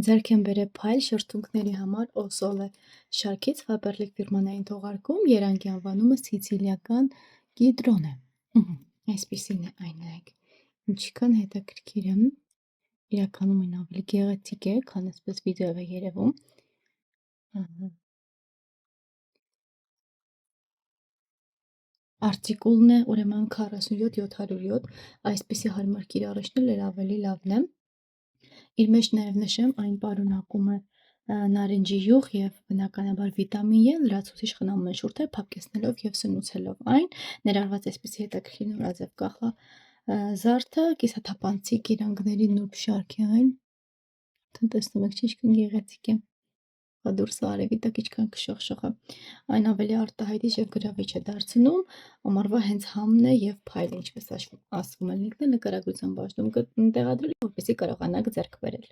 Ձեռք եմ բերել փայլ շրթունքների համար Օսոլե շարքից Faberlic ֆիրմանային թողարկում, երանգի անվանումը սիցիլիական կիդրոն է։ Այսպիսին է այն, նայեք, ինչքան հետաքրքիր է, իրականում այն ավելի գեղեցիկ է, քան այսպես վիդեոյով է երևում։ Արտիկուլն է ուրեմն 47-707, այսպիսի հարմար կիրառիչն էլ ավելի լավն է։ Իր մեջ նաև նշեմ, այն պարունակում է նարինջի յուղ և բնականաբար վիտամին E, լրացուցիչ խնամում է շուրթերը փափկեցնելով և սնուցելով այն, ներառված այսպիսի հետաքրքիր նորաձև կախազարդը, կիսաթափանցիկ իրանգների նուրբ շարք է այն, տեսնում եք, ինչքան գեղեցիկ է, դուրսը արևի տակ ինչքան կշողշող է, այն ավելի արտահայտիչ և գրավիչ է դարձնում ամառվա հենց համն է և փայլը, ինչպես ասվում է, նկարագրության բաժնում տեղադրել, որպեսզի կարողանաք ձեռք բերել։